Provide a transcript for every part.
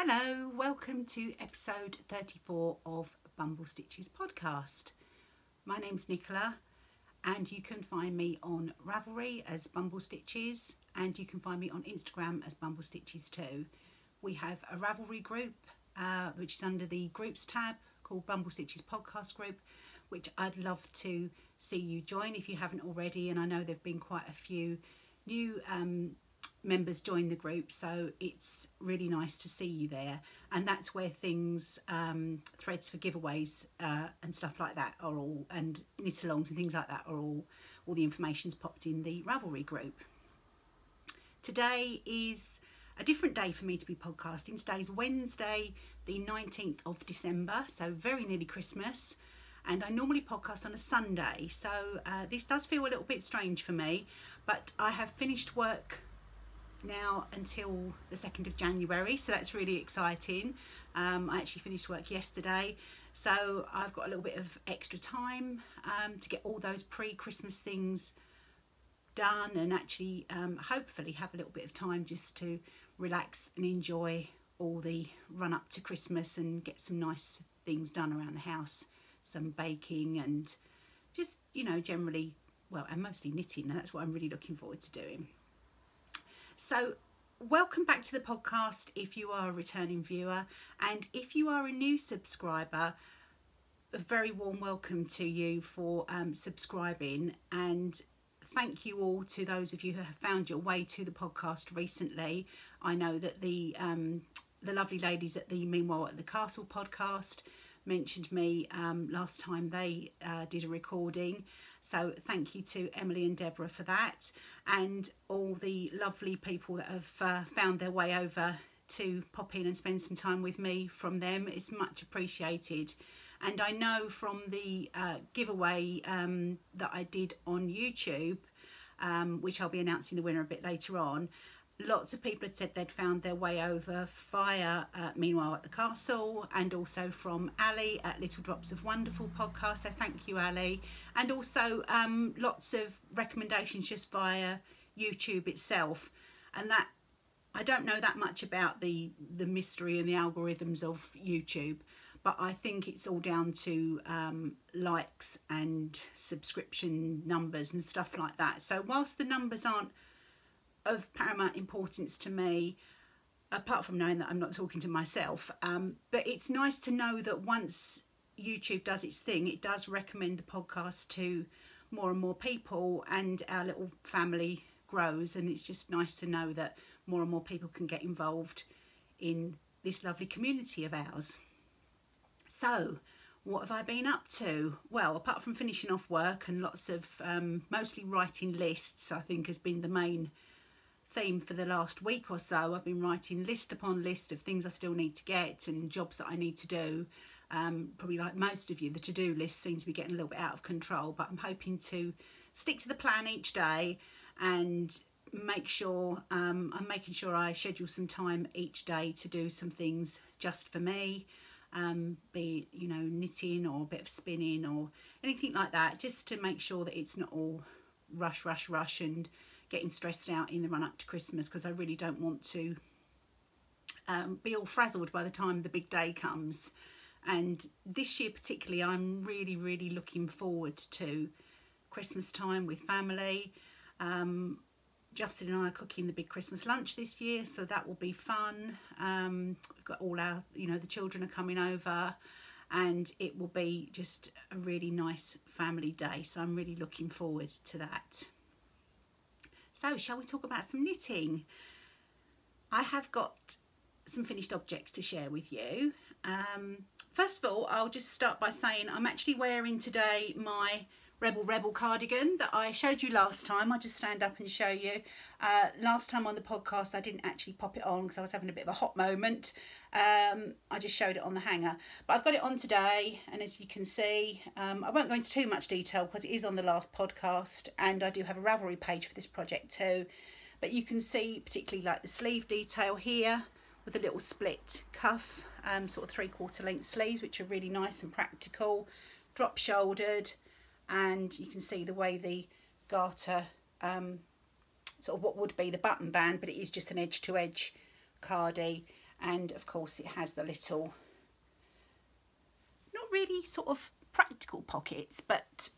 Hello, welcome to episode 34 of Bumblestitches podcast. My name's Nicola and you can find me on Ravelry as Bumblestitches and you can find me on Instagram as Bumblestitches too. We have a Ravelry group which is under the groups tab called Bumblestitches podcast group, which I'd love to see you join if you haven't already, and I know there've been quite a few new members join the group, so it's really nice to see you there. And that's where things threads for giveaways and stuff like that are all, and knit alongs and things like that are all the information's popped in the Ravelry group. Today is a different day for me to be podcasting. Today's Wednesday the 19th of December, so very nearly Christmas, and I normally podcast on a Sunday, so this does feel a little bit strange for me, but I have finished work now until the 2nd of January, so that's really exciting. I actually finished work yesterday, so I've got a little bit of extra time to get all those pre-Christmas things done and actually hopefully have a little bit of time just to relax and enjoy all the run up to Christmas and get some nice things done around the house, some baking and just, you know, generally, well, and mostly knitting, and that's what I'm really looking forward to doing. So welcome back to the podcast if you are a returning viewer, and if you are a new subscriber, a very warm welcome to you for subscribing, and thank you all to those of you who have found your way to the podcast recently. I know that the lovely ladies at the Meanwhile at the Castle podcast mentioned me last time they did a recording. So thank you to Emily and Deborah for that, and all the lovely people that have found their way over to pop in and spend some time with me from them. It's much appreciated. And I know from the giveaway that I did on YouTube, which I'll be announcing the winner a bit later on, lots of people had said they'd found their way over via Meanwhile at the Castle, and also from Ali at Little Drops of Wonderful podcast, so thank you, Ali. And also lots of recommendations just via YouTube itself, and that I don't know that much about the mystery and the algorithms of YouTube, but I think it's all down to likes and subscription numbers and stuff like that. So whilst the numbers aren't of paramount importance to me, apart from knowing that I'm not talking to myself, but it's nice to know that once YouTube does its thing, it does recommend the podcast to more and more people, and our little family grows, and it's just nice to know that more and more people can get involved in this lovely community of ours. So what have I been up to? Well, apart from finishing off work and lots of mostly writing lists, I think has been the main theme for the last week or so. I've been writing list upon list of things I still need to get and jobs that I need to do. Probably like most of you, the to-do list seems to be getting a little bit out of control, but I'm hoping to stick to the plan each day and make sure I'm making sure I schedule some time each day to do some things just for me, be it, you know, knitting or a bit of spinning or anything like that, just to make sure that it's not all rush and getting stressed out in the run up to Christmas, because I really don't want to be all frazzled by the time the big day comes. And this year particularly, I'm really looking forward to Christmas time with family. Justin and I are cooking the big Christmas lunch this year, so that will be fun. We've got all our, you know, the children are coming over, and it will be just a really nice family day, so I'm really looking forward to that. So shall we talk about some knitting? I have got some finished objects to share with you. First of all, I'll just start by saying I'm actually wearing today my Rebel cardigan that I showed you last time. I'll just stand up and show you. Last time on the podcast I didn't actually pop it on because I was having a bit of a hot moment. I just showed it on the hanger, but I've got it on today, and as you can see, I won't go into too much detail because it is on the last podcast, and I do have a Ravelry page for this project too, but you can see particularly like the sleeve detail here with a little split cuff, sort of 3/4 length sleeves, which are really nice and practical, drop shouldered, and you can see the way the garter sort of what would be the button band, but it is just an edge to edge cardie, And of course it has the little, not really sort of practical pockets, but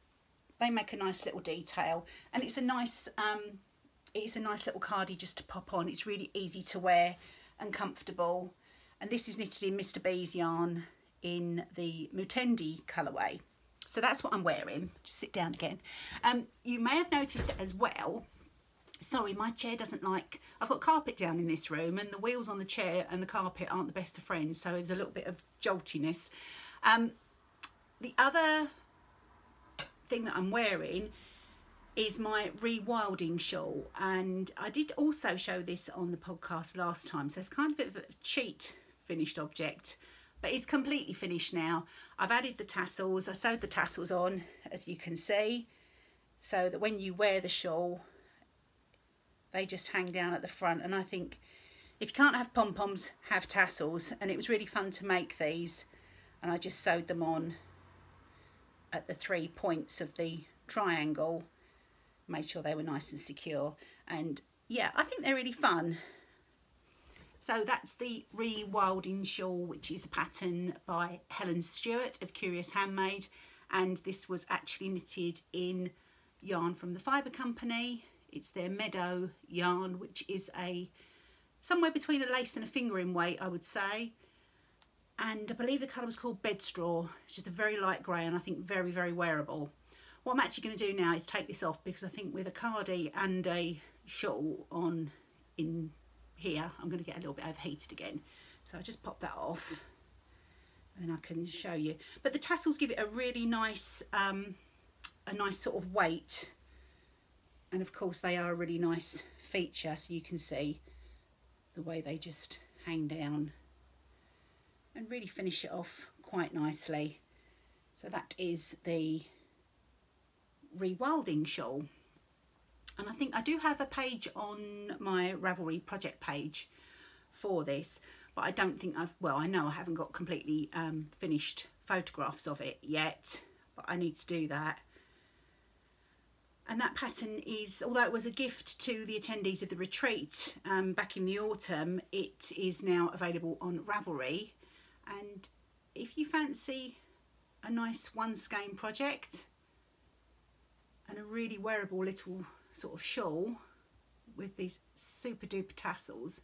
they make a nice little detail, and it's a nice little cardie just to pop on. It's really easy to wear and comfortable, and this is knitted in Mr. B's yarn in the Mutendi colourway. So that's what I'm wearing. Just sit down again. You may have noticed as well, sorry, my chair doesn't like, I've got carpet down in this room, and the wheels on the chair and the carpet aren't the best of friends, so there's a little bit of joltiness. The other thing that I'm wearing is my rewilding shawl, and I did also show this on the podcast last time, so it's kind of a bit of a cheat finished object, but it's completely finished now. I've added the tassels. I sewed the tassels on, as you can see, so that when you wear the shawl they just hang down at the front. And I think if you can't have pom-poms, have tassels, and it was really fun to make these, and I just sewed them on at the 3 points of the triangle, made sure they were nice and secure, and yeah, I think they're really fun. So that's the Rewilding shawl, which is a pattern by Helen Stewart of Curious Handmade, and this was actually knitted in yarn from the Fibre Company. It's their Meadow yarn, which is somewhere between a lace and a fingering weight, I would say. And I believe the colour was called Bed Straw. It's just a very light grey, and I think very, very wearable. What I'm actually going to do now is take this off, because I think with a cardie and a shawl on in here, I'm going to get a little bit overheated again. So I'll just pop that off, and then I can show you. But the tassels give it a really nice, sort of weight. And of course they are a really nice feature, so you can see the way they just hang down and really finish it off quite nicely. So that is the Rewilding shawl, and I think I do have a page on my Ravelry project page for this, but I don't think I know I haven't got completely finished photographs of it yet, but I need to do that. And that pattern is, although it was a gift to the attendees of the retreat back in the autumn, it is now available on Ravelry. And if you fancy a nice one skein project and a really wearable little sort of shawl with these super duper tassels,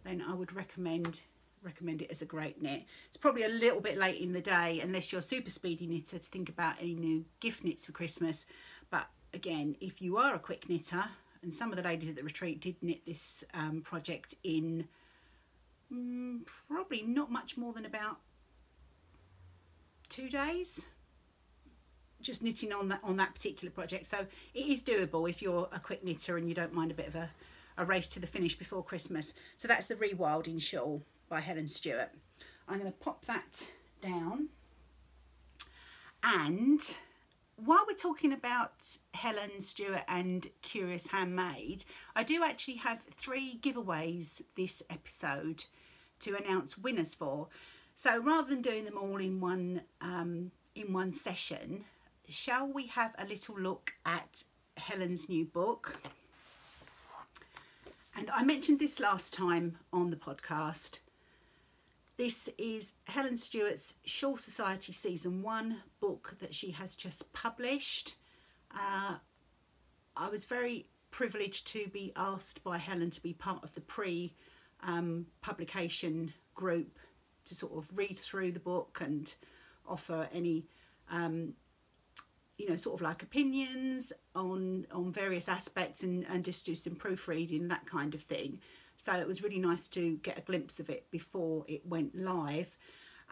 then I would recommend it as a great knit. It's probably a little bit late in the day, unless you're a super speedy knitter, to think about any new gift knits for Christmas. But again, if you are a quick knitter, and some of the ladies at the retreat did knit this project in probably not much more than about 2 days, just knitting on that particular project. So it is doable if you're a quick knitter and you don't mind a bit of a race to the finish before Christmas. So that's the Rewilding shawl by Helen Stewart. I'm going to pop that down, and while we're talking about Helen Stewart and Curious Handmade, I do actually have 3 giveaways this episode to announce winners for. So rather than doing them all in one session, shall we have a little look at Helen's new book? And I mentioned this last time on the podcast. This is Helen Stewart's Shawl Society Season 1 book that she has just published. I was very privileged to be asked by Helen to be part of the pre-publication group to sort of read through the book and offer any, sort of like opinions on various aspects, and just do some proofreading, that kind of thing. So it was really nice to get a glimpse of it before it went live.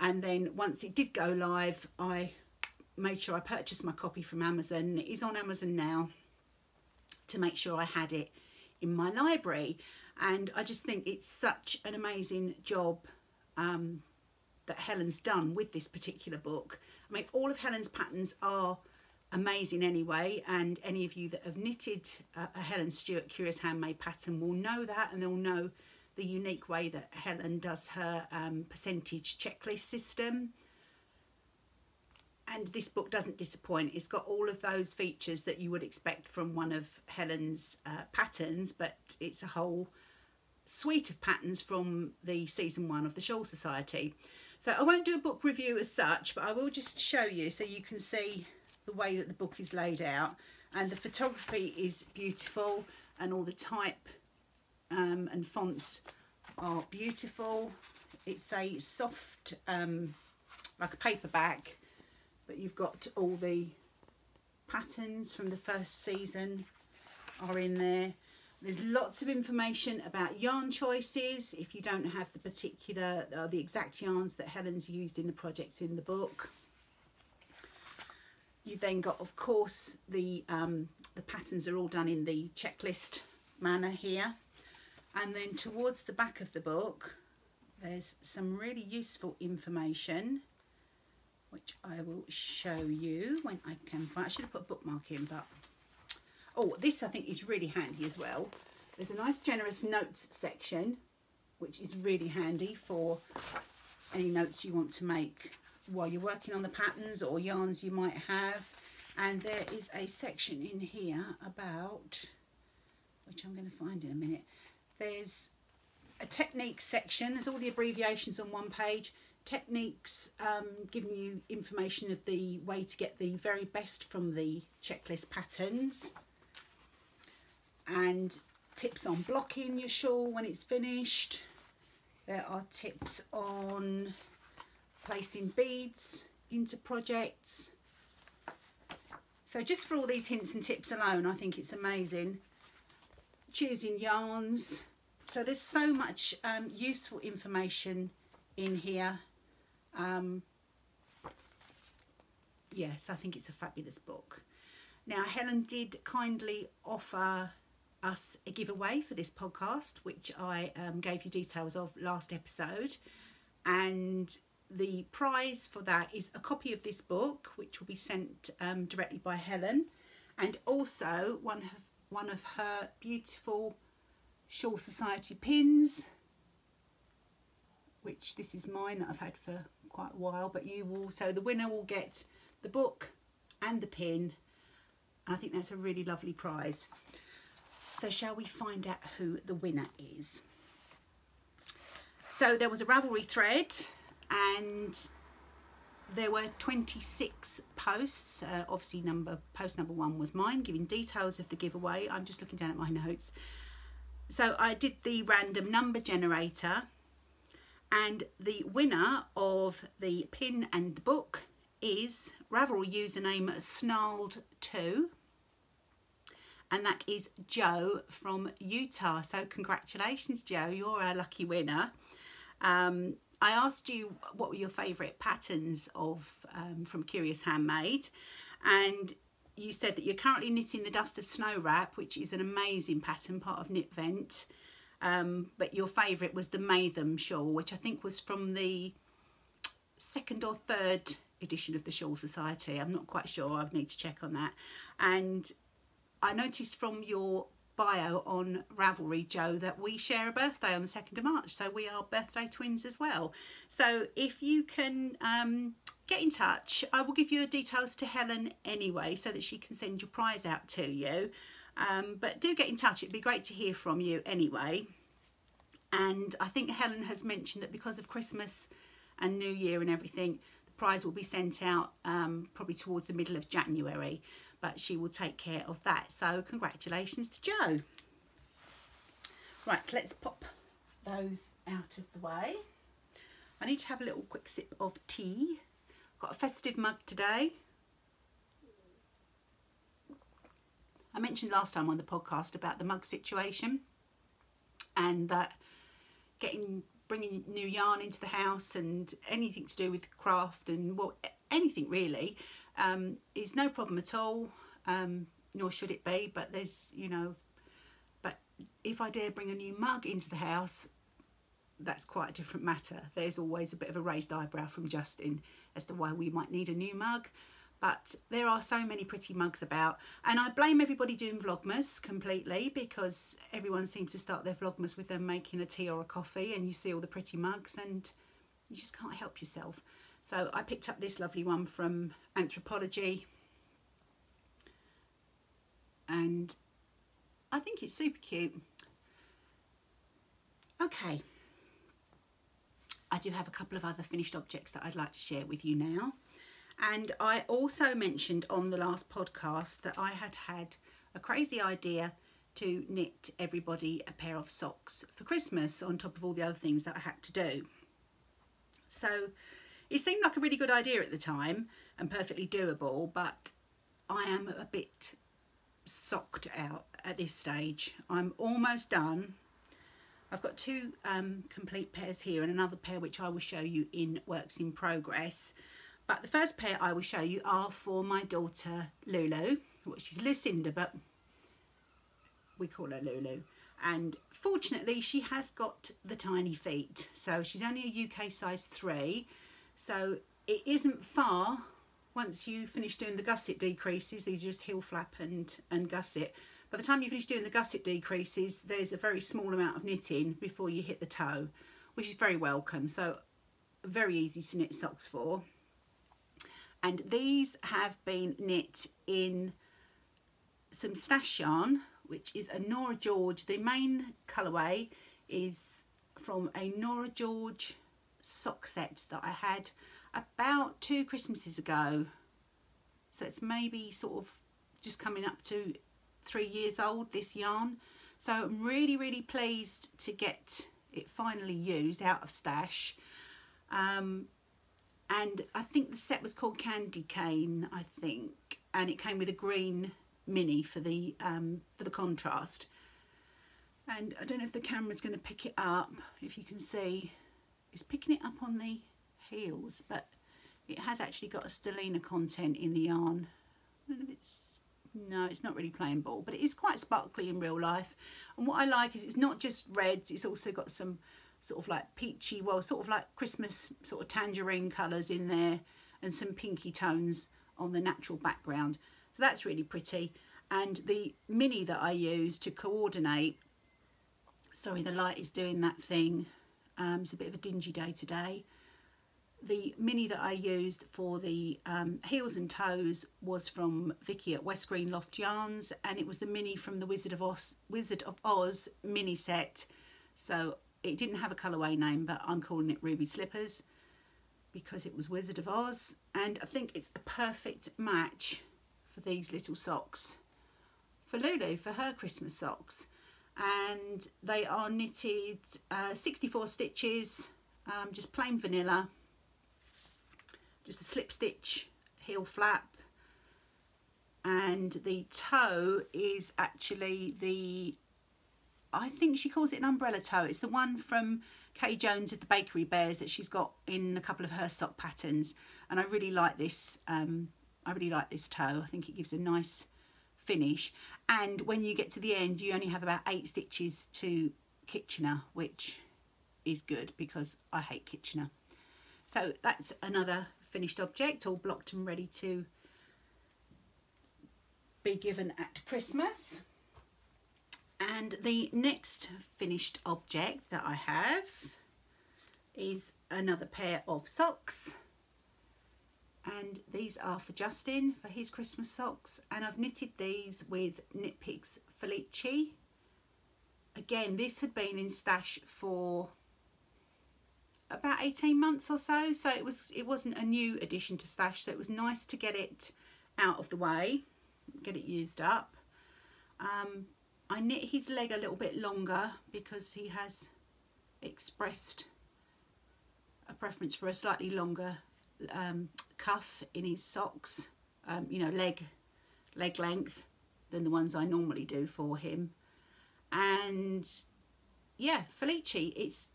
And then once it did go live, I made sure I purchased my copy from Amazon. It is on Amazon now, to make sure I had it in my library. And I just think it's such an amazing job that Helen's done with this particular book. I mean, all of Helen's patterns are amazing anyway, and any of you that have knitted a Helen Stewart Curious Handmade pattern will know that, and they'll know the unique way that Helen does her percentage checklist system. And this book doesn't disappoint. It's got all of those features that you would expect from one of Helen's patterns, but it's a whole suite of patterns from the season 1 of the Shawl Society. So I won't do a book review as such, but I will just show you so you can see the way that the book is laid out. And the photography is beautiful, and all the type and fonts are beautiful. It's a soft, like a paperback, but you've got all the patterns from the first season are in there. There's lots of information about yarn choices if you don't have the particular the exact yarns that Helen's used in the projects in the book. You've then got, of course, the patterns are all done in the checklist manner here. And then towards the back of the book, there's some really useful information, which I will show you when I can find. I should have put a bookmark in, but oh, this I think is really handy as well. There's a nice generous notes section, which is really handy for any notes you want to make while you're working on the patterns or yarns you might have. And there is a section in here about, which I'm going to find in a minute. There's a techniques section. There's all the abbreviations on one page. Techniques, giving you information of the way to get the very best from the checklist patterns, and tips on blocking your shawl when it's finished. There are tips on placing beads into projects. So just for all these hints and tips alone, I think it's amazing. Choosing yarns. So there's so much useful information in here. Yes, I think it's a fabulous book. Now, Helen did kindly offer us a giveaway for this podcast, which I gave you details of last episode, and the prize for that is a copy of this book, which will be sent directly by Helen, and also one of her beautiful Shawl Society pins, which this is mine that I've had for quite a while, but you will, so the winner will get the book and the pin. I think that's a really lovely prize. So shall we find out who the winner is? So there was a Ravelry thread, and there were 26 posts. Obviously post number 1 was mine, giving details of the giveaway. I'm just looking down at my notes. So I did the random number generator, and the winner of the pin and the book is Ravelry username Snarled2, and that is Joe from Utah. So congratulations, Joe, you're our lucky winner. I asked you what were your favourite patterns of from Curious Handmade, and you said that you're currently knitting the Dust of Snow Wrap, which is an amazing pattern, part of Knit Vent. But your favourite was the Mayhem shawl, which I think was from the 2nd or 3rd edition of the Shawl Society. I'm not quite sure, I would need to check on that. And I noticed from your bio on Ravelry, Joe, that we share a birthday on the 2nd of March, so we are birthday twins as well. So if you can get in touch, I will give your details to Helen anyway, so that she can send your prize out to you. But do get in touch, it'd be great to hear from you anyway. And I think Helen has mentioned that because of Christmas and New Year and everything, the prize will be sent out probably towards the middle of January, but she will take care of that. So congratulations to Joe. Right, let's pop those out of the way. I need to have a little quick sip of tea. Got a festive mug today. I mentioned last time on the podcast about the mug situation, and that bringing new yarn into the house and anything to do with craft and, well, anything really, is no problem at all, nor should it be. But there's, you know, but if I dare bring a new mug into the house, that's quite a different matter. There's always a bit of a raised eyebrow from Justin as to why we might need a new mug. But there are so many pretty mugs about, and I blame everybody doing Vlogmas completely, because everyone seems to start their Vlogmas with them making a tea or a coffee, and you see all the pretty mugs and you just can't help yourself. So I picked up this lovely one from Anthropology, and I think it's super cute. Okay, I do have a couple of other finished objects that I'd like to share with you now. And I also mentioned on the last podcast that I had a crazy idea to knit everybody a pair of socks for Christmas on top of all the other things that I had to do. So it seemed like a really good idea at the time and perfectly doable, but I am a bit socked out at this stage. I'm almost done. I've got two complete pairs here and another pair which I will show you in works in progress. But the first pair I will show you are for my daughter Lulu. Well, she's Lucinda, but we call her Lulu. And fortunately she has got the tiny feet. So she's only a UK size 3. So it isn't far once you finish doing the gusset decreases. These are just heel flap and gusset. By the time you finish doing the gusset decreases, there's a very small amount of knitting before you hit the toe, which is very welcome. So very easy to knit socks for. And these have been knit in some stash yarn, which is a Nora George. The main colourway is from a Nora George sock set that I had about 2 Christmases ago. So it's maybe sort of just coming up to 3 years old, this yarn. So I'm really, really pleased to get it finally used out of stash. And I think the set was called Candy Cane, I think, and it came with a green mini for the contrast. And I don't know if the camera's going to pick it up. If you can see, it's picking it up on the heels, but it has actually got a stellina content in the yarn. I don't know if it's, no, it's not really plain ball, but it is quite sparkly in real life. And what I like is it's not just reds, it's also got some sort of like peachy, well, sort of like Christmas sort of tangerine colours in there, and some pinky tones on the natural background. So that's really pretty. And the mini that I use to coordinate, sorry, the light is doing that thing. It's a bit of a dingy day today. The mini that I used for the heels and toes was from Vicky at West Green Loft Yarns, and it was the mini from the Wizard of Oz mini set. So it didn't have a colourway name, but I'm calling it Ruby Slippers because it was Wizard of Oz, and I think it's a perfect match for these little socks for Lulu, for her Christmas socks. And they are knitted 64 stitches, just plain vanilla, just a slip stitch heel flap, and the toe is actually the, I think she calls it an umbrella toe. It's the one from Kay Jones of the Bakery Bears that she's got in a couple of her sock patterns, and I really like this. I really like this toe. I think it gives a nice finish. And when you get to the end, you only have about 8 stitches to Kitchener, which is good because I hate Kitchener. So that's another finished object, all blocked and ready to be given at Christmas. And the next finished object that I have is another pair of socks, and these are for Justin for his Christmas socks, and I've knitted these with Knit Picks Felici. Again, this had been in stash for about 18 months or so, so it wasn't a new addition to stash, so it was nice to get it out of the way, get it used up. I knit his leg a little bit longer because he has expressed a preference for a slightly longer cuff in his socks, you know, leg length than the ones I normally do for him. And yeah, Felici, it's,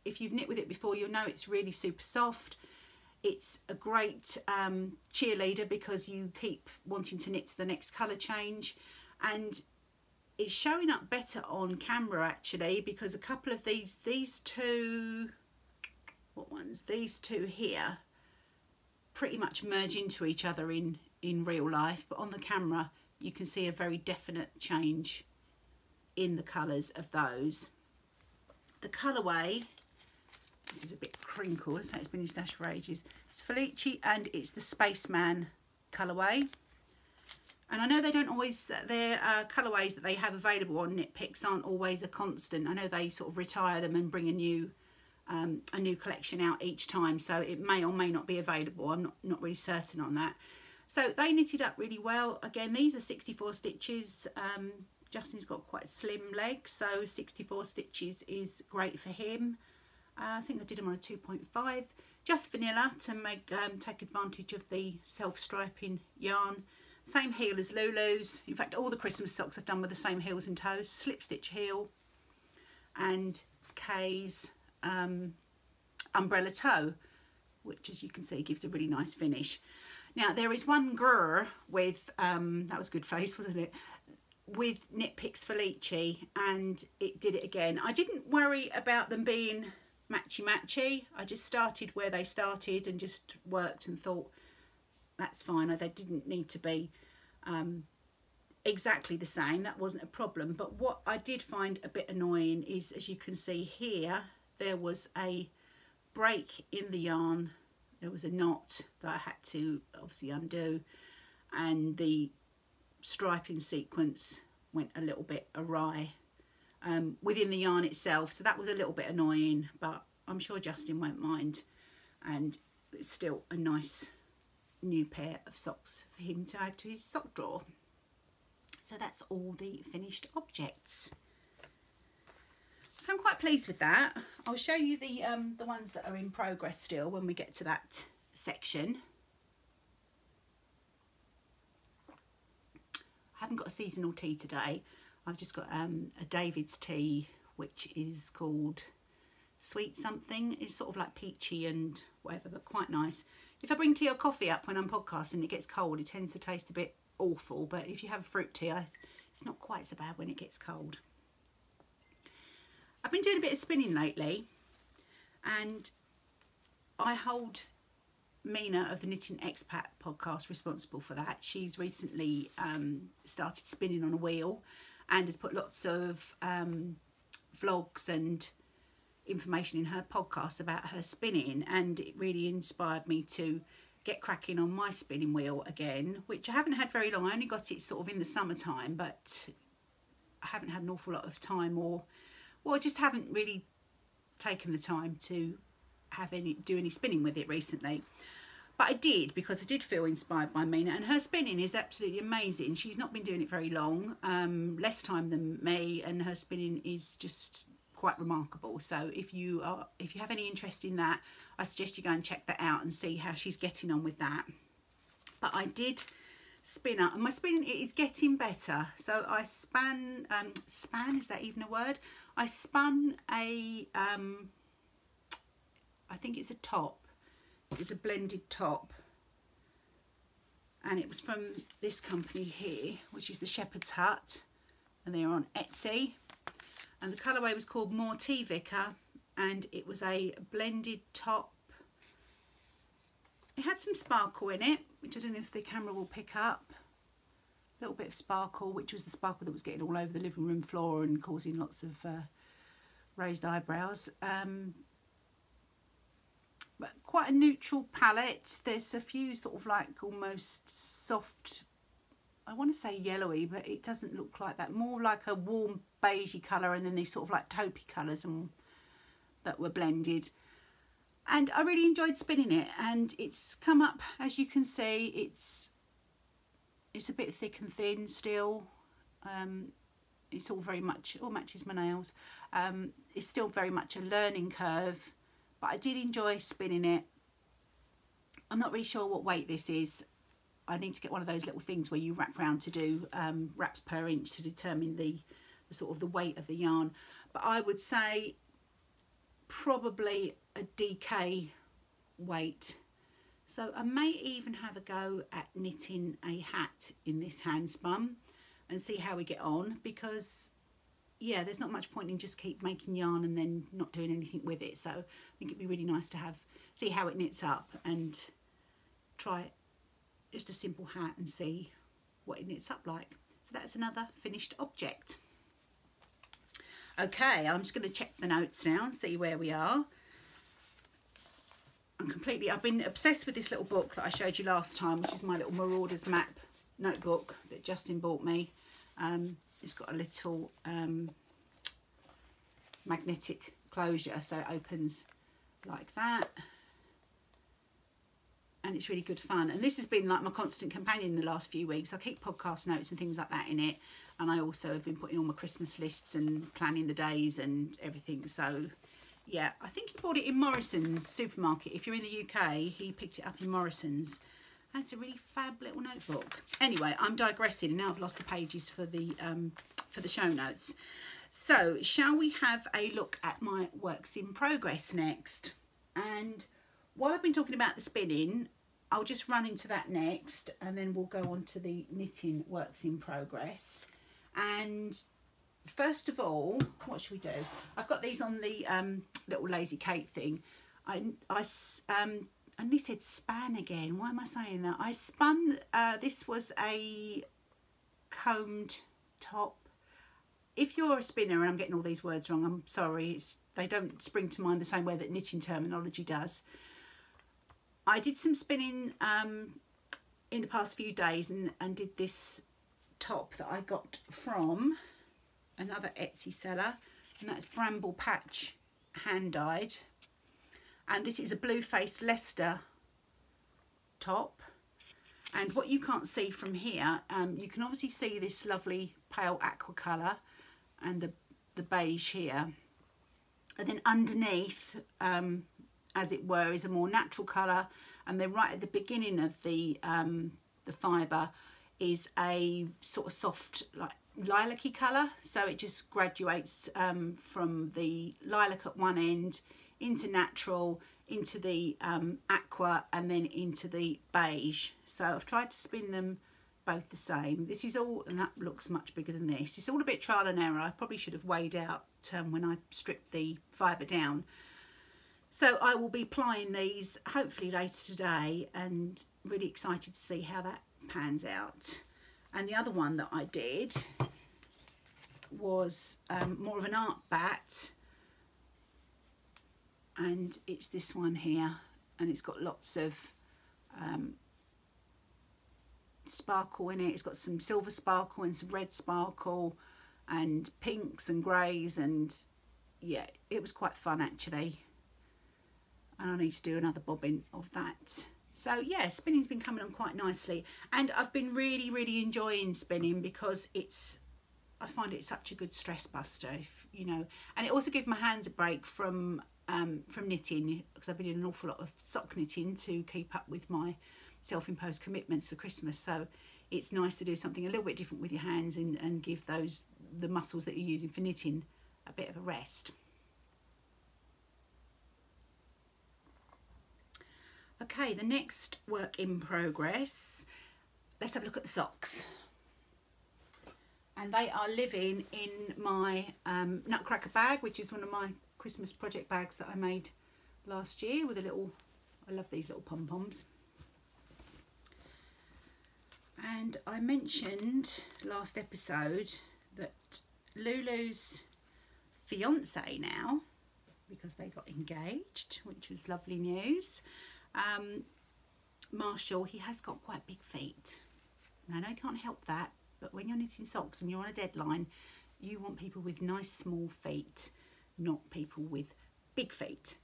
if you've knit with it before, you'll know it's really super soft. It's a great cheerleader because you keep wanting to knit to the next colour change, and it's showing up better on camera actually, because a couple of these two, what ones? These two here pretty much merge into each other in real life, but on the camera you can see a very definite change in the colours of those. The colourway, this is a bit crinkled, so it's been in stash for ages. It's Felici and it's the Spaceman colourway. And I know they don't always, their colourways that they have available on Knit Picks aren't always a constant. I know they sort of retire them and bring a new collection out each time, so it may or may not be available. I'm not really certain on that. So they knitted up really well. Again, these are 64 stitches. Justin's got quite slim legs, so 64 stitches is great for him. I think I did them on a 2.5, just vanilla to make take advantage of the self-striping yarn. Same heel as Lulu's. In fact, all the Christmas socks I've done with the same heels and toes. Slip stitch heel and Kay's umbrella toe, which, as you can see, gives a really nice finish. Now, there is one grr with, that was a good face, wasn't it? With Knit Picks Felici, and it did it again. I didn't worry about them being matchy-matchy. I just started where they started and just worked and thought, that's fine. They didn't need to be exactly the same. That wasn't a problem. But what I did find a bit annoying is, as you can see here, there was a break in the yarn. There was a knot that I had to obviously undo, and the striping sequence went a little bit awry within the yarn itself. So that was a little bit annoying, but I'm sure Justin won't mind, and it's still a nice new pair of socks for him to add to his sock drawer. So that's all the finished objects. So I'm quite pleased with that. I'll show you the ones that are in progress still when we get to that section. I haven't got a seasonal tea today. I've just got a David's tea, which is called Sweet Something. It's sort of like peachy and whatever, but quite nice. If I bring tea or coffee up when I'm podcasting, it gets cold. It tends to taste a bit awful, but if you have fruit tea, it's not quite so bad when it gets cold. I've been doing a bit of spinning lately, and I hold Mina of the Knitting Expat podcast responsible for that. She's recently started spinning on a wheel and has put lots of vlogs and information in her podcast about her spinning, and it really inspired me to get cracking on my spinning wheel again, which I haven't had very long. I only got it sort of in the summertime, but I haven't had an awful lot of time, or I just haven't really taken the time to do any spinning with it recently. But I did, because I did feel inspired by Mina, and her spinning is absolutely amazing. She's not been doing it very long, less time than me, and her spinning is just quite remarkable. So if you have any interest in that, I suggest you go and check that out and see how she's getting on with that. But I did spin up, and my spinning is getting better. So I span, is that even a word? I spun a I think it's a top. It's a blended top, and it was from this company here, which is the Shepherd's Hut, and they're on Etsy, and the colourway was called More Tea Vicar, and it was a blended top. It had some sparkle in it, which I don't know if the camera will pick up. A little bit of sparkle, which was the sparkle that was getting all over the living room floor and causing lots of raised eyebrows. But quite a neutral palette. There's a few sort of like almost soft, I want to say yellowy, but it doesn't look like that. More like a warm beigey colour, and then these sort of like taupey colours that were blended. And I really enjoyed spinning it, and it's come up, as you can see, it's a bit thick and thin still. It's all very much, all matches my nails. It's still very much a learning curve, but I did enjoy spinning it. I'm not really sure what weight this is. I need to get one of those little things where you wrap round to do wraps per inch to determine the sort of the weight of the yarn. But I would say probably a DK weight. So I may even have a go at knitting a hat in this hand spun and see how we get on, because yeah, there's not much point in just keep making yarn and then not doing anything with it. So I think it'd be really nice to see how it knits up and try just a simple hat and see what it knits up like. So that's another finished object. Okay, I'm just going to check the notes now and see where we are. I've been obsessed with this little book that I showed you last time, which is my little Marauders map notebook that Justin bought me. It's got a little magnetic closure, so it opens like that, and it's really good fun. And this has been like my constant companion the last few weeks. I keep podcast notes and things like that in it, and I also have been putting all my Christmas lists and planning the days and everything. So yeah, I think he bought it in Morrison's supermarket. If you're in the UK, he picked it up in Morrison's, and it's a really fab little notebook. Anyway, I'm digressing, and now I've lost the pages for the show notes. So shall we have a look at my works in progress next? And while I've been talking about the spinning, I'll just run into that next, and then we'll go on to the knitting works in progress. And first of all, what should we do? I've got these on the little lazy cake thing. I nearly said span again. Why am I saying that? I spun, this was a combed top. If you're a spinner, and I'm getting all these words wrong, I'm sorry, they don't spring to mind the same way that knitting terminology does. I did some spinning in the past few days, and did this top that I got from another Etsy seller, and that's Bramble Patch hand dyed. And this is a blue face Leicester top. And what you can't see from here, you can obviously see this lovely pale aqua colour and the beige here. And then underneath, as it were, is a more natural colour. And then right at the beginning of the fibre is a sort of soft, like lilac-y colour. So it just graduates from the lilac at one end into natural, into the aqua, and then into the beige. So I've tried to spin them both the same. This is all, and that looks much bigger than this. It's all a bit trial and error. I probably should have weighed out when I stripped the fibre down. So I will be applying these hopefully later today, and really excited to see how that pans out. And the other one that I did was more of an art bat, and it's this one here, and it's got lots of sparkle in it. It's got some silver sparkle and some red sparkle and pinks and greys, and yeah, it was quite fun actually, and I need to do another bobbin of that. So yeah, spinning's been coming on quite nicely, and I've been really enjoying spinning because I find it such a good stress buster, you know, and it also gives my hands a break from knitting, because I've been doing an awful lot of sock knitting to keep up with my self-imposed commitments for Christmas. So it's nice to do something a little bit different with your hands, and give the muscles that you're using for knitting a bit of a rest. Okay, the next work in progress, let's have a look at the socks. And they are living in my Nutcracker bag, which is one of my Christmas project bags that I made last year with a little, I love these little pom-poms. And I mentioned last episode that Lulu's fiance now, because they got engaged, which was lovely news. Marshall, he has got quite big feet. Now, I know I can't help that, but when you're knitting socks and you're on a deadline, you want people with nice small feet, not people with big feet.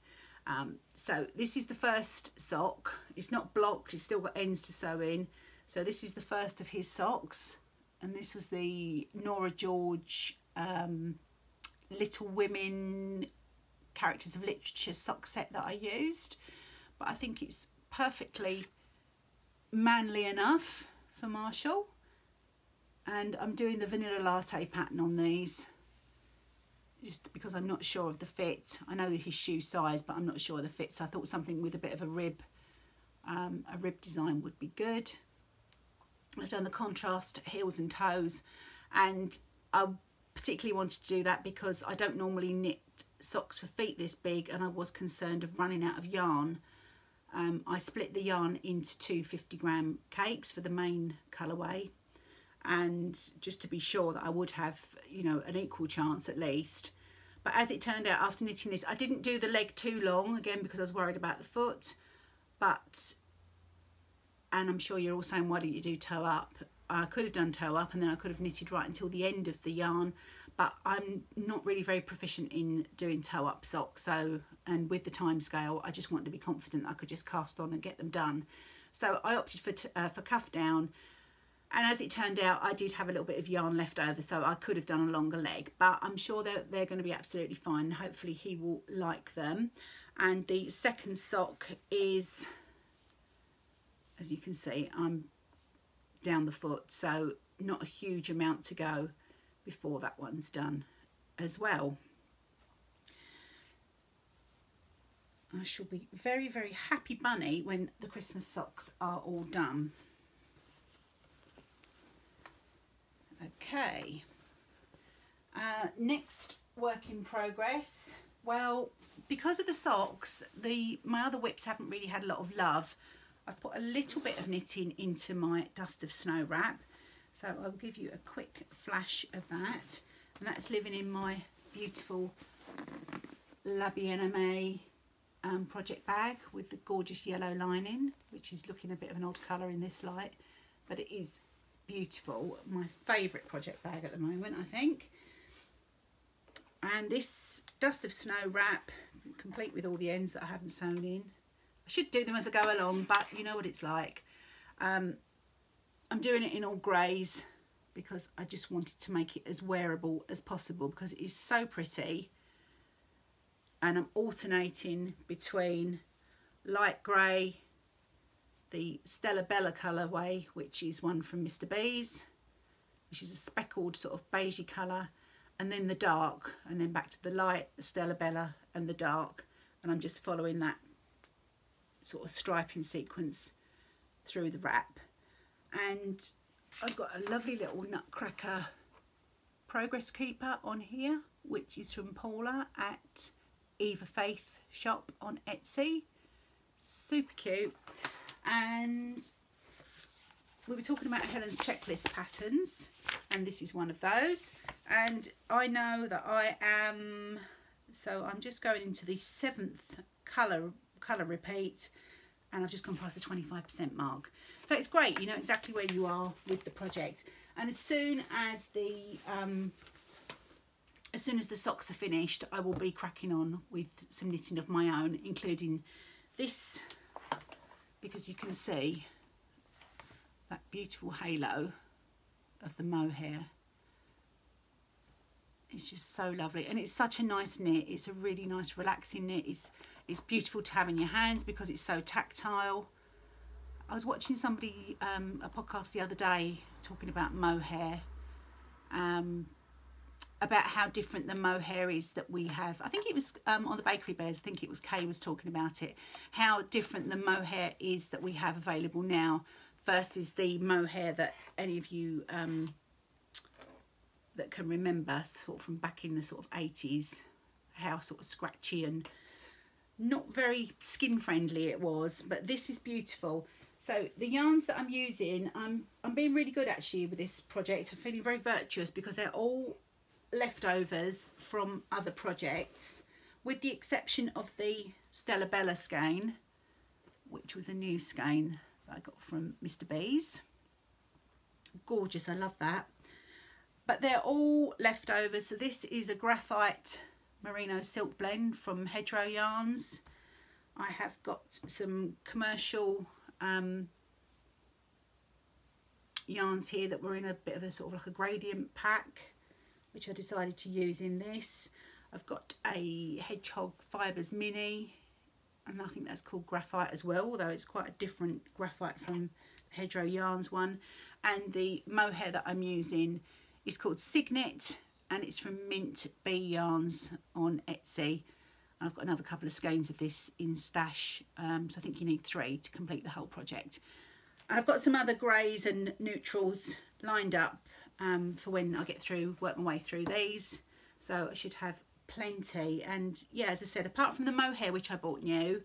So this is the first sock. It's not blocked, it's still got ends to sew in. So this is the first of his socks, and this was the Nora George Little Women Characters of Literature sock set that I used. But I think it's perfectly manly enough for Marshall. And I'm doing the vanilla latte pattern on these, just because I'm not sure of the fit. I know his shoe size, but I'm not sure of the fit. So I thought something with a bit of a rib design would be good. I've done the contrast heels and toes, and I particularly wanted to do that because I don't normally knit socks for feet this big, and I was concerned of running out of yarn. I split the yarn into two 50-gram cakes for the main colourway, and just to be sure that I would have, you know, an equal chance at least. But as it turned out, after knitting this, I didn't do the leg too long, again because I was worried about the foot, and I'm sure you're all saying, why don't you do toe up? I could have done toe up, and then I could have knitted right until the end of the yarn, but I'm not really very proficient in doing toe up socks, so, and with the time scale, I just wanted to be confident I could just cast on and get them done. So I opted for cuff down, and as it turned out, I did have a little bit of yarn left over, so I could have done a longer leg, but I'm sure they're going to be absolutely fine. Hopefully he will like them. And the second sock is, as you can see, I'm down the foot, so not a huge amount to go before that one's done as well. I shall be very, very happy bunny when the Christmas socks are all done. Okay, next work in progress. Well, because of the socks, my other whips haven't really had a lot of love. I've put a little bit of knitting into my Dust of Snow wrap, so I'll give you a quick flash of that, and that's living in my beautiful La Bien-Aimée project bag with the gorgeous yellow lining, which is looking a bit of an odd colour in this light, but it is beautiful. My favourite project bag at the moment, I think. And this Dust of Snow wrap, complete with all the ends that I haven't sewn in. I should do them as I go along, but you know what it's like. I'm doing it in all greys because I just wanted to make it as wearable as possible, because it is so pretty. And I'm alternating between light grey, the Stella Bella colourway, which is one from Mr. B's, which is a speckled sort of beigey colour, and then the dark, and then back to the light, the Stella Bella, and the dark. And I'm just following that sort of striping sequence through the wrap. And I've got a lovely little Nutcracker progress keeper on here, which is from Paula at Eva Faith shop on Etsy. Super cute. And we were talking about Helen's checklist patterns, and this is one of those. And I know that I am, so I'm just going into the 7th colour repeat, and I've just gone past the 25% mark. So it's great, you know exactly where you are with the project. And as soon as the socks are finished, I will be cracking on with some knitting of my own, including this, because you can see that beautiful halo of the mohair. It's just so lovely, and it's such a nice knit. It's a really nice relaxing knit. It's beautiful to have in your hands because it's so tactile. I was watching somebody, a podcast the other day, talking about mohair, about how different the mohair is that we have. I think it was on the Bakery Bears, I think it was Kay was talking about it, how different the mohair is that we have available now versus the mohair that any of you that can remember sort of from back in the sort of 80s, how sort of scratchy and not very skin friendly it was. But this is beautiful. So the yarns that I'm using, I'm being really good actually with this project. I'm feeling very virtuous because they're all leftovers from other projects, with the exception of the Stella Bella skein, which was a new skein that I got from Mr. B's. Gorgeous, I love that. But they're all leftovers. So this is a graphite merino silk blend from Hedgerow Yarns. I have got some commercial yarns here that were in a bit of a sort of like a gradient pack, which I decided to use in this. I've got a Hedgehog Fibres Mini, and I think that's called graphite as well, although it's quite a different graphite from the Hedgerow Yarns one. And the mohair that I'm using is called Signet, and it's from Mint Bee Yarns on Etsy. And I've got another couple of skeins of this in stash, so I think you need 3 to complete the whole project. And I've got some other greys and neutrals lined up for when I get through, work my way through these. So I should have plenty. And yeah, as I said, apart from the mohair, which I bought new,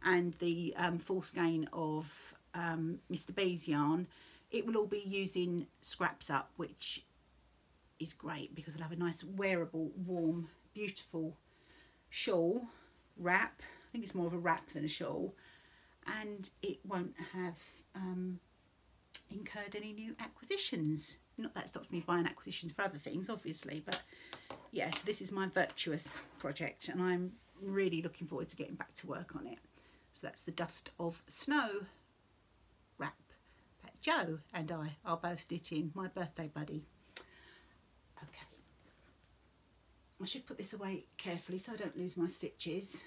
and the full skein of Mr. B's yarn, it will all be using scraps up, which is great because I'll have a nice wearable, warm, beautiful shawl wrap. I think it's more of a wrap than a shawl, and it won't have incurred any new acquisitions. Not that stops me buying acquisitions for other things, obviously, but yes, this is my virtuous project and I'm really looking forward to getting back to work on it. So that's the Dust of Snow wrap that Joe and I are both knitting, my birthday buddy. Okay, I should put this away carefully so I don't lose my stitches,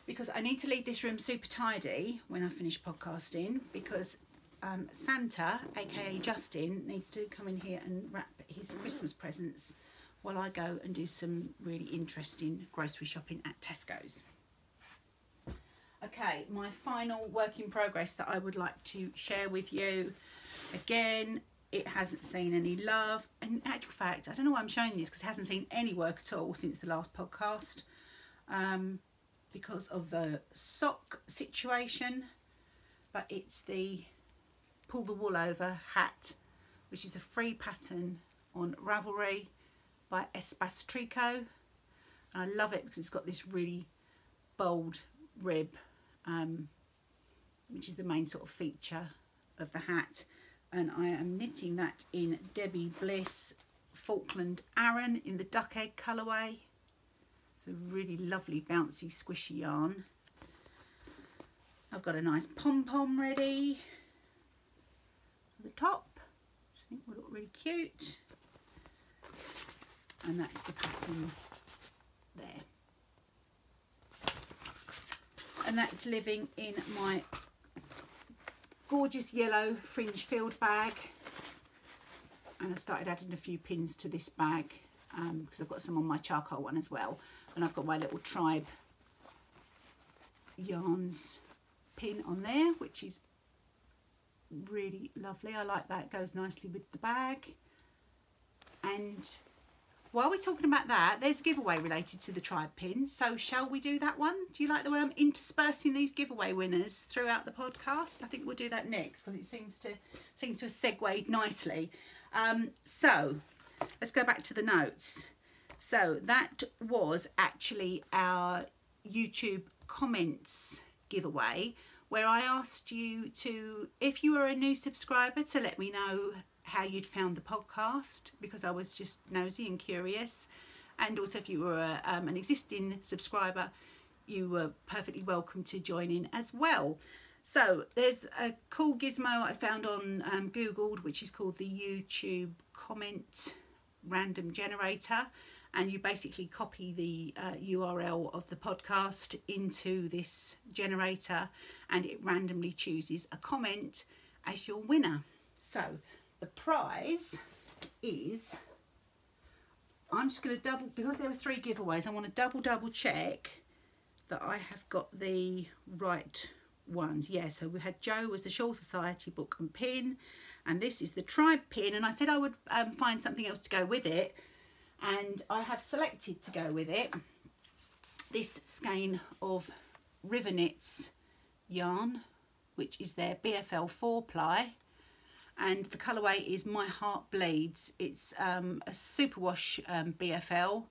because I need to leave this room super tidy when I finish podcasting, because Santa, aka Justin, needs to come in here and wrap his Christmas presents while I go and do some really interesting grocery shopping at Tesco's. Okay, my final work in progress that I would like to share with you. Again, it hasn't seen any love. And in actual fact, I don't know why I'm showing this, because it hasn't seen any work at all since the last podcast, because of the sock situation. But it's the Pull the Wool Over hat, which is a free pattern on Ravelry by Espace Tricot. And I love it because it's got this really bold rib, which is the main sort of feature of the hat. And I am knitting that in Debbie Bliss Falkland Aran in the duck egg colourway. It's a really lovely bouncy squishy yarn. I've got a nice pom-pom ready for the top, which I think will look really cute. And that's the pattern there. And that's living in my gorgeous yellow fringe field bag. And I started adding a few pins to this bag because I've got some on my charcoal one as well. And I've got my little Tribe Yarns pin on there, which is really lovely. I like that, it goes nicely with the bag. And while we're talking about that, there's a giveaway related to the Tribe pin, so shall we do that one? Do you like the way I'm interspersing these giveaway winners throughout the podcast? I think we'll do that next because it seems to have segued nicely. So let's go back to the notes. So that was actually our YouTube comments giveaway, where I asked you to, if you were a new subscriber, to let me know how you'd found the podcast, because I was just nosy and curious. And also if you were an existing subscriber, you were perfectly welcome to join in as well. So there's a cool gizmo I found on Googled, which is called the YouTube comment random generator, and you basically copy the URL of the podcast into this generator and it randomly chooses a comment as your winner. So the prize is, I'm just going to double, because there were 3 giveaways, I want to double check that I have got the right ones. Yeah, so we had Joe was the Shawl Society book and pin, and this is the Tribe pin, and I said I would find something else to go with it, and I have selected to go with it this skein of River Knits yarn, which is their BFL 4-ply. And the colourway is My Heart Bleeds. It's a superwash BFL,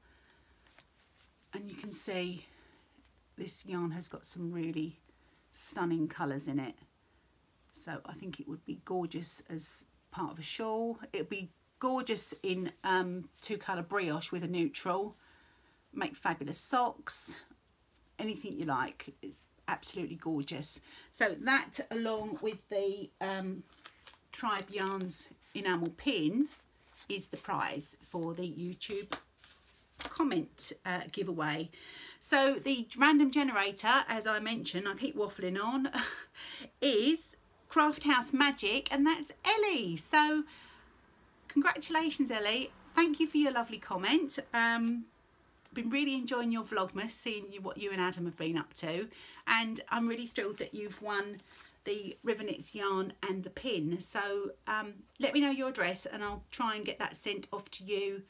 and you can see this yarn has got some really stunning colours in it. So I think it would be gorgeous as part of a shawl. It would be gorgeous in 2-colour brioche with a neutral. Make fabulous socks, anything you like. It's absolutely gorgeous. So that, along with the Tribe Yarns enamel pin, is the prize for the YouTube comment giveaway. So the random generator, as I mentioned, I keep waffling on, is Craft House Magic, and that's Ellie. So congratulations, Ellie. Thank you for your lovely comment. Been really enjoying your Vlogmas, seeing what you and Adam have been up to, and I'm really thrilled that you've won the River Knits yarn and the pin. So let me know your address and I'll try and get that sent off to you.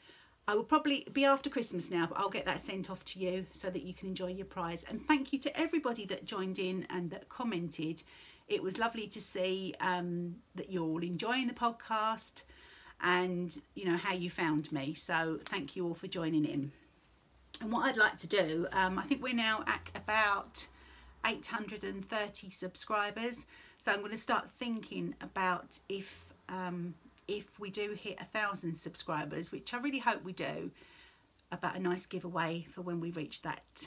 I will probably be after Christmas now, but I'll get that sent off to you so that you can enjoy your prize. And thank you to everybody that joined in and that commented. It was lovely to see that you're all enjoying the podcast and you know how you found me. So thank you all for joining in. And what I'd like to do, I think we're now at about 830 subscribers, So I'm going to start thinking about if we do hit 1,000 subscribers, which I really hope we do, about a nice giveaway for when we reach that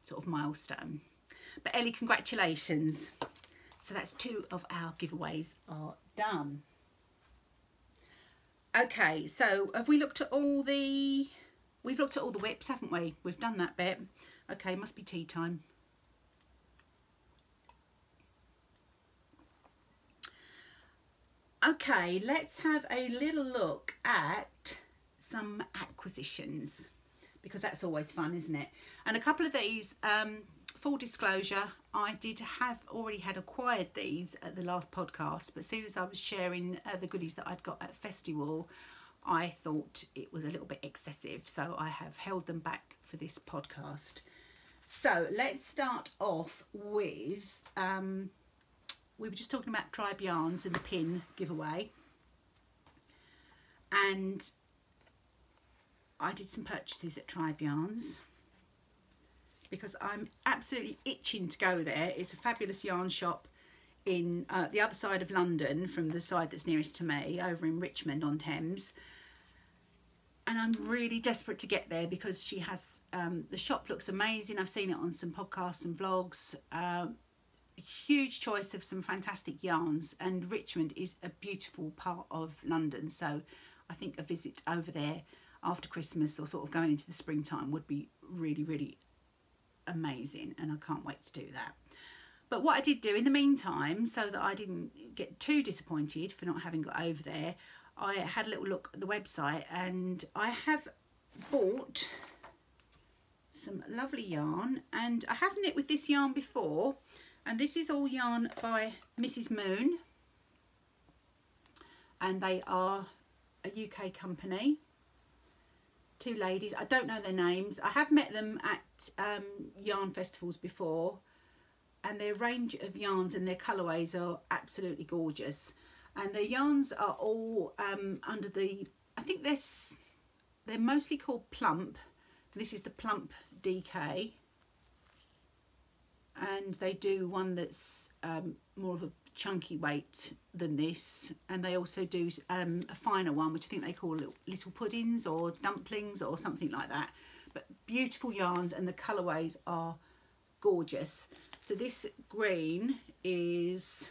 sort of milestone. But Ellie, congratulations. So that's 2 of our giveaways are done. Okay, so have we looked at all the... We've looked at all the whips, haven't we? We've done that bit. Okay, must be tea time. Okay, let's have a little look at some acquisitions, because that's always fun, isn't it? And a couple of these, full disclosure, I did have already had acquired these at the last podcast, but as soon as I was sharing the goodies that I'd got at festival, I thought it was a little bit excessive, so I have held them back for this podcast. So let's start off with we were just talking about Tribe Yarns and the pin giveaway, and I did some purchases at Tribe Yarns because I'm absolutely itching to go there. It's a fabulous yarn shop in the other side of London from the side that's nearest to me, over in Richmond on Thames. And I'm really desperate to get there because she has, the shop looks amazing. I've seen it on some podcasts and vlogs. Huge choice of some fantastic yarns, and Richmond is a beautiful part of London, so I think a visit over there after Christmas or sort of going into the springtime would be really, really amazing, and I can't wait to do that. But what I did do in the meantime, so that I didn't get too disappointed for not having got over there, I had a little look at the website, and I have bought some lovely yarn, and I have knit with this yarn before. And this is all yarn by Mrs. Moon, and they are a UK company. 2 ladies, I don't know their names. I have met them at yarn festivals before, and their range of yarns and their colourways are absolutely gorgeous. And their yarns are all under the, I think they're mostly called Plump. This is the Plump DK. And they do one that's more of a chunky weight than this, and they also do a finer one, which I think they call little puddings or dumplings or something like that. But beautiful yarns, and the colourways are gorgeous. So this green is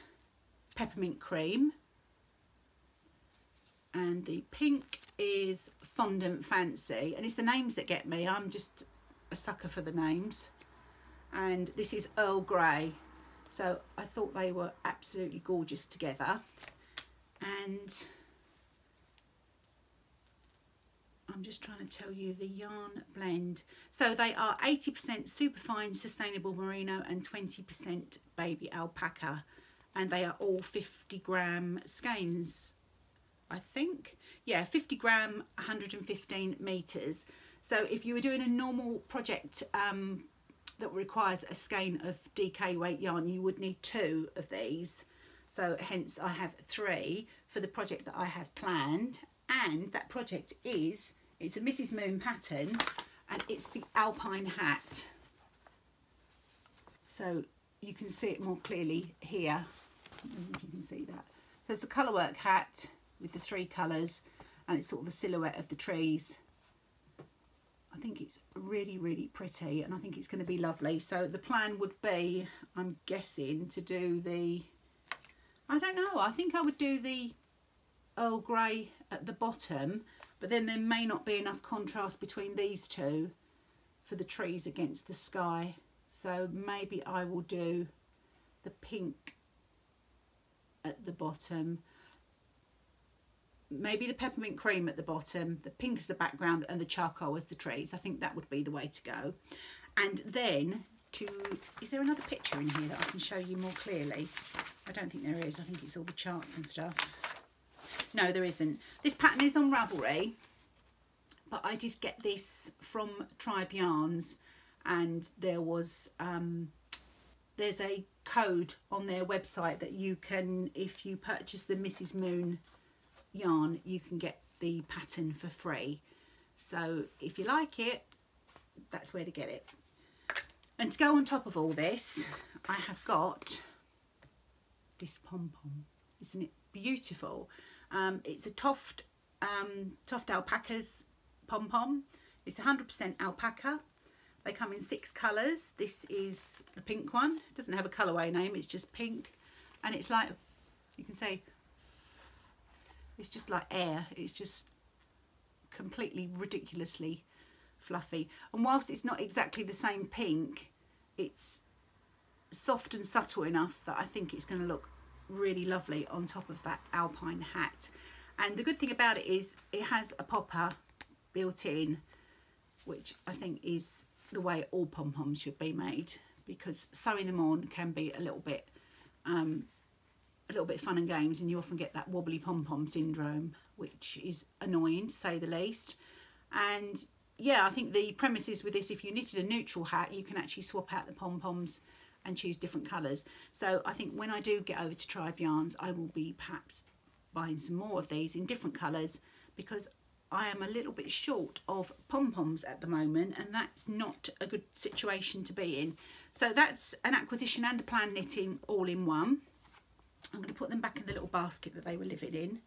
peppermint cream, and the pink is fondant fancy, and it's the names that get me. I'm just a sucker for the names. And this is Earl Grey, so I thought they were absolutely gorgeous together. And I'm just trying to tell you the yarn blend. So they are 80% superfine sustainable merino and 20% baby alpaca, and they are all 50-gram skeins, I think. Yeah, 50 gram, 115 meters. So if you were doing a normal project that requires a skein of DK weight yarn, you would need 2 of these. So hence I have 3 for the project that I have planned. And that project is, it's a Mrs. Moon pattern, and it's the Alpine hat. So you can see it more clearly here. I don't know if you can see that. There's the colourwork hat with the 3 colours, and it's sort of the silhouette of the trees. I think it's really, really pretty, and I think it's going to be lovely. So the plan would be, I'm guessing, to do the, I don't know, I think I would do the Earl Grey at the bottom, but then there may not be enough contrast between these 2 for the trees against the sky. So maybe I will do the pink at the bottom, maybe the peppermint cream at the bottom, the pink as the background, and the charcoal as the trees. I think that would be the way to go. And then is there another picture in here that I can show you more clearly? I don't think there is. I think it's all the charts and stuff. No, there isn't. This pattern is on Ravelry, but I did get this from Tribe Yarns, and there was there's a code on their website that you can, if you purchase the Mrs. Moon yarn, you can get the pattern for free. So if you like it, that's where to get it. And to go on top of all this, I have got this pom-pom. Isn't it beautiful? It's a Toft Alpacas pom-pom. It's 100% alpaca. They come in 6 colours. This is the pink one. It doesn't have a colourway name, it's just pink. And it's like, you can say, it's just like air. It's just completely ridiculously fluffy. And whilst it's not exactly the same pink, it's soft and subtle enough that I think it's going to look really lovely on top of that alpine hat. And the good thing about it is it has a popper built in, which I think is the way all pom-poms should be made, because sewing them on can be a little bit fun and games, and you often get that wobbly pom-pom syndrome, which is annoying to say the least. And yeah, I think the premise is with this, if you knitted a neutral hat, you can actually swap out the pom-poms and choose different colours. So I think when I do get over to Tribe Yarns, I will be perhaps buying some more of these in different colours, because I am a little bit short of pom-poms at the moment, and that's not a good situation to be in. So that's an acquisition and a plan knitting all in one. I'm going to put them back in the little basket that they were living in,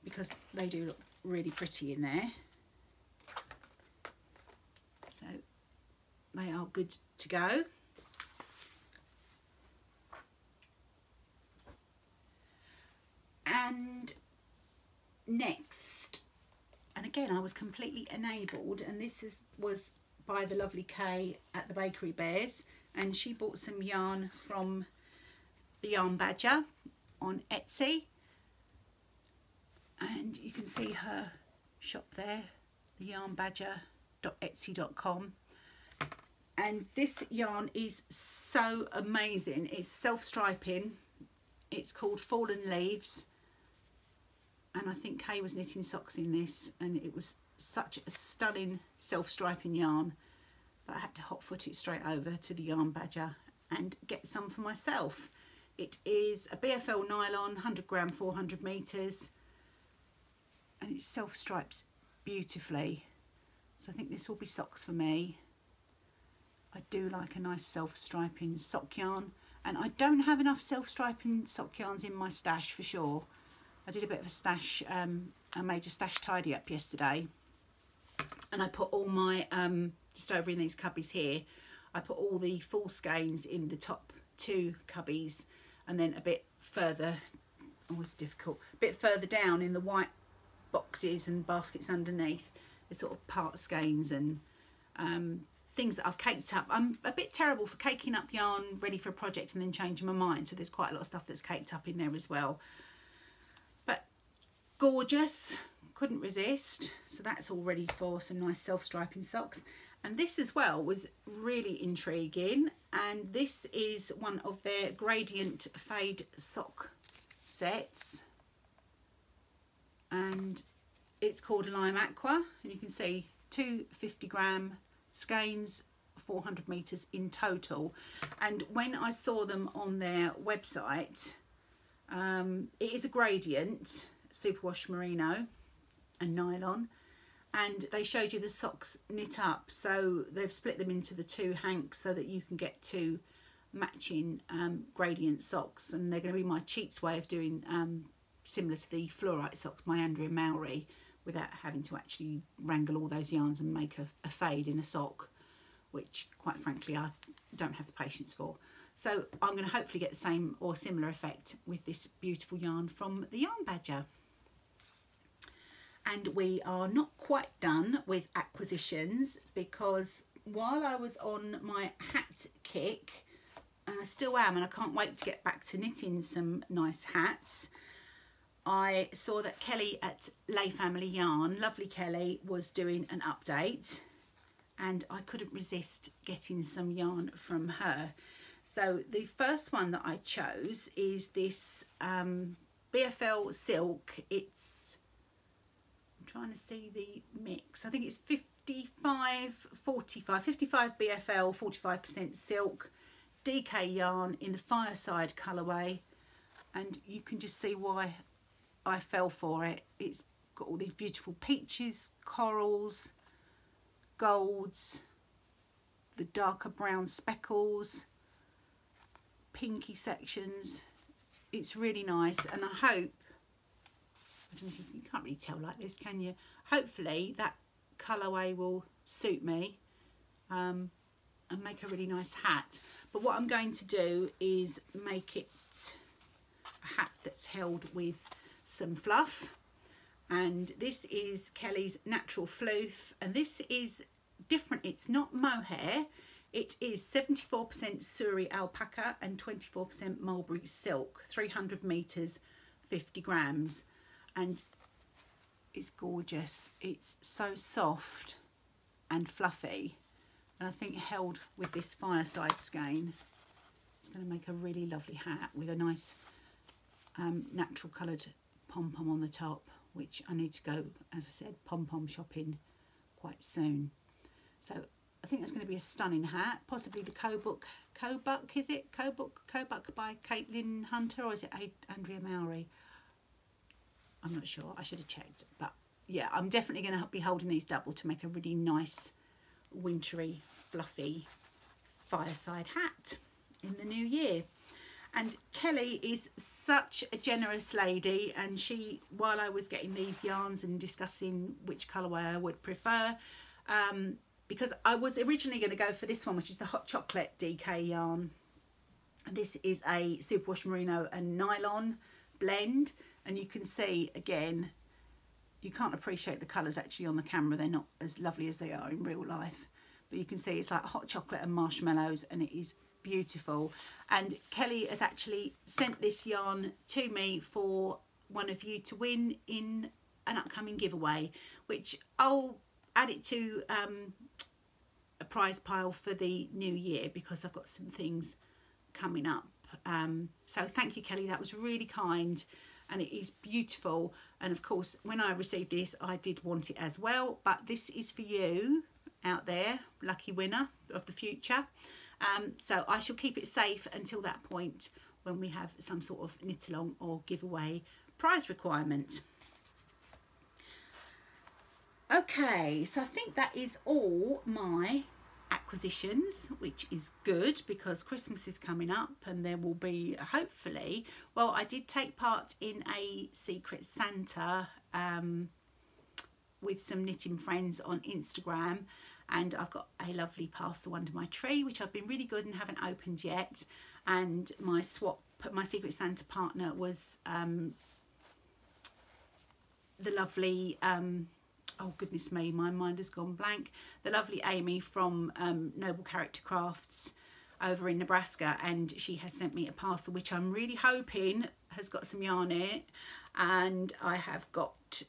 because they do look really pretty in there. So they are good to go. And next, and again I was completely enabled, and this was by the lovely Kay at the Bakery Bears, and she bought some yarn from the Yarn Badger on Etsy, and you can see her shop there, the yarnbadger.etsy.com. And this yarn is so amazing. It's self-striping. It's called Fallen Leaves, and I think Kay was knitting socks in this, and it was such a stunning self-striping yarn that I had to hot foot it straight over to the Yarn Badger and get some for myself. It is a BFL nylon, 100 gram, 400 meters, and it self-stripes beautifully. So I think this will be socks for me. I do like a nice self-striping sock yarn, and I don't have enough self-striping sock yarns in my stash for sure. I did a bit of a stash, a major stash tidy up yesterday, and I put all my, just over in these cubbies here, I put all the full skeins in the top 2 cubbies, and then a bit further, oh it's difficult, a bit further down in the white boxes and baskets underneath, the sort of part skeins and things that I've caked up. I'm a bit terrible for caking up yarn ready for a project and then changing my mind, so there's quite a lot of stuff that's caked up in there as well. But gorgeous, couldn't resist. So that's all ready for some nice self-striping socks. And this as well was really intriguing, and this is one of their gradient fade sock sets, and it's called Lime Aqua, and you can see 2 50 gram skeins, 400 meters in total. And when I saw them on their website, it is a gradient superwash merino and nylon, and they showed you the socks knit up, so they've split them into the 2 hanks so that you can get 2 matching gradient socks, and they're going to be my cheats way of doing similar to the fluorite socks by Andrea Mowry, without having to actually wrangle all those yarns and make a fade in a sock, which quite frankly I don't have the patience for. So I'm going to hopefully get the same or similar effect with this beautiful yarn from the Yarn Badger. And we are not quite done with acquisitions, because while I was on my hat kick, and I still am, and I can't wait to get back to knitting some nice hats, I saw that Kelly at Lay Family Yarn, lovely Kelly, was doing an update, and I couldn't resist getting some yarn from her. So the first one that I chose is this BFL silk. It's, I'm trying to see the mix, I think it's 55 BFL, 45% silk, DK yarn in the Fireside colourway, and you can just see why I fell for it. It's got all these beautiful peaches, corals, golds, the darker brown speckles, pinky sections. it's really nice, and I hope, I don't know, you can't really tell like this, can you? Hopefully that colourway will suit me and make a really nice hat. But what I'm going to do is make it a hat that's held with some fluff, and this is Kelly's Natural Floof, and this is different. It's not mohair, it is 74% Suri alpaca and 24% mulberry silk, 300 meters, 50 grams, and it's gorgeous. It's so soft and fluffy, and I think held with this fireside skein, it's going to make a really lovely hat with a nice natural coloured pom-pom on the top, which I need to go, as I said, pom-pom shopping quite soon. So I think that's going to be a stunning hat, possibly the Kobuck, is it? Kobuck by Caitlin Hunter, or is it Andrea Mowry? I'm not sure, I should have checked. But yeah, I'm definitely going to be holding these double to make a really nice wintry fluffy fireside hat in the new year. And Kelly is such a generous lady, and she, while I was getting these yarns and discussing which colourway I would prefer, because I was originally going to go for this one, which is the Hot Chocolate DK yarn. And this is a superwash merino and nylon blend, and you can see again, you can't appreciate the colours actually on the camera, they're not as lovely as they are in real life, but you can see it's like hot chocolate and marshmallows, and it is beautiful. And Kelly has actually sent this yarn to me for one of you to win in an upcoming giveaway, which I'll add it to a prize pile for the new year, because I've got some things coming up. So thank you, Kelly, that was really kind, and it is beautiful. And of course, when I received this, I did want it as well, but this is for you out there, lucky winner of the future. So I shall keep it safe until that point when we have some sort of knit along or giveaway prize requirement. Okay, so I think that is all my acquisitions, which is good because Christmas is coming up and there will be, hopefully, well, I did take part in a Secret Santa with some knitting friends on Instagram, and I've got a lovely parcel under my tree which I've been really good and haven't opened yet. And my Secret Santa partner was the lovely oh goodness me, my mind has gone blank, the lovely Amy from Noble Character Crafts over in Nebraska, and she has sent me a parcel which I'm really hoping has got some yarn in it. And I have got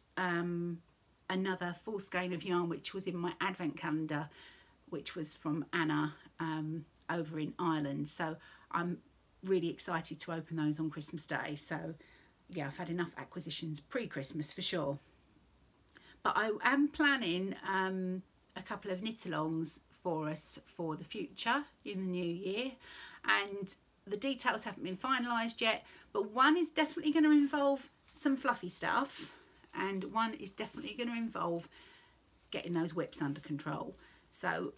another full skein of yarn which was in my advent calendar, which was from Anna over in Ireland. So I'm really excited to open those on Christmas Day. So yeah, I've had enough acquisitions pre-Christmas for sure. But I am planning a couple of knit-alongs for us for the future in the new year, and the details haven't been finalised yet, but one is definitely going to involve some fluffy stuff, and one is definitely going to involve getting those whips under control. So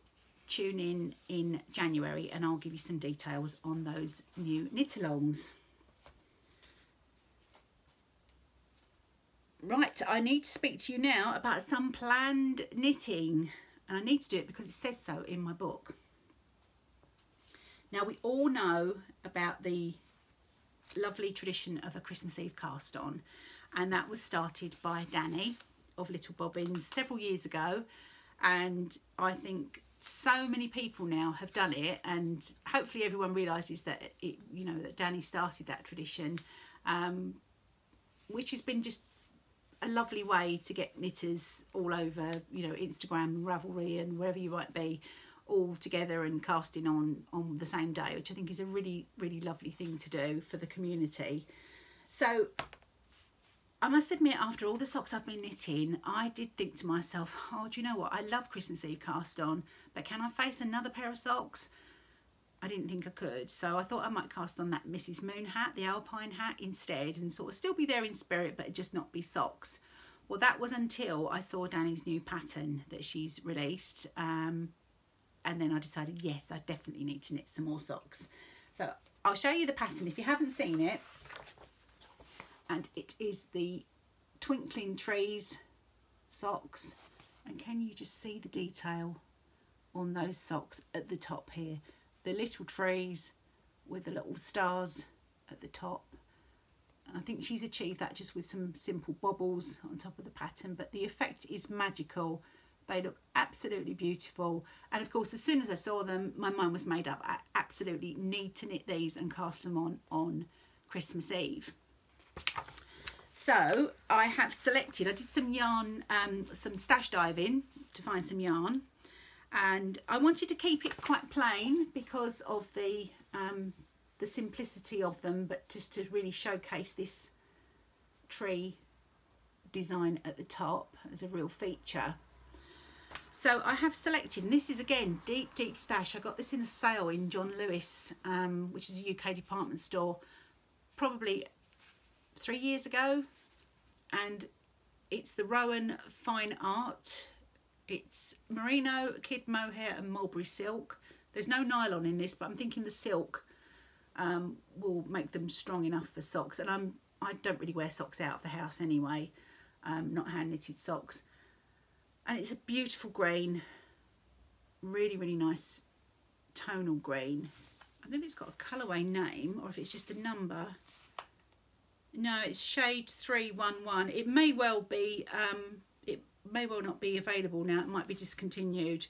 tune in January and I'll give you some details on those new knit-alongs. Right, I need to speak to you now about some planned knitting, and I need to do it because it says so in my book. Now, we all know about the lovely tradition of a Christmas Eve cast on, and that was started by Danny of Little Bobbins several years ago, and I think so many people now have done it, and hopefully everyone realises that it, you know, that Danny started that tradition, which has been just a lovely way to get knitters all over, you know, Instagram and Ravelry and wherever you might be, all together and casting on the same day, which I think is a really, really lovely thing to do for the community. So I must admit, after all the socks I've been knitting, I did think to myself, oh, do you know what? I love Christmas Eve cast on, but can I face another pair of socks? I didn't think I could, so I thought I might cast on that Mrs. Moon hat, the Alpine hat instead, and sort of still be there in spirit, but just not be socks. Well, that was until I saw Danny's new pattern that she's released, and then I decided, yes, I definitely need to knit some more socks. So I'll show you the pattern. If you haven't seen it, and it is the Twinkling Trees socks. And can you just see the detail on those socks at the top here? The little trees with the little stars at the top. And I think she's achieved that just with some simple bobbles on top of the pattern, but the effect is magical. They look absolutely beautiful. And of course, as soon as I saw them, my mind was made up. I absolutely need to knit these and cast them on Christmas Eve. So I have selected, I did some yarn, some stash diving to find some yarn. And I wanted to keep it quite plain because of the simplicity of them, but just to really showcase this tree design at the top as a real feature. So I have selected, and this is again deep stash. I got this in a sale in John Lewis, which is a UK department store, probably 3 years ago, and it's the Rowan Fine Art. It's merino, kid mohair and mulberry silk. There's no nylon in this, but I'm thinking the silk will make them strong enough for socks. And I don't really wear socks out of the house anyway, not hand knitted socks. And it's a beautiful green, really nice tonal green. I don't know if it's got a colourway name or if it's just a number. No, it's shade 311. It may well be, it may well not be available now. It might be discontinued,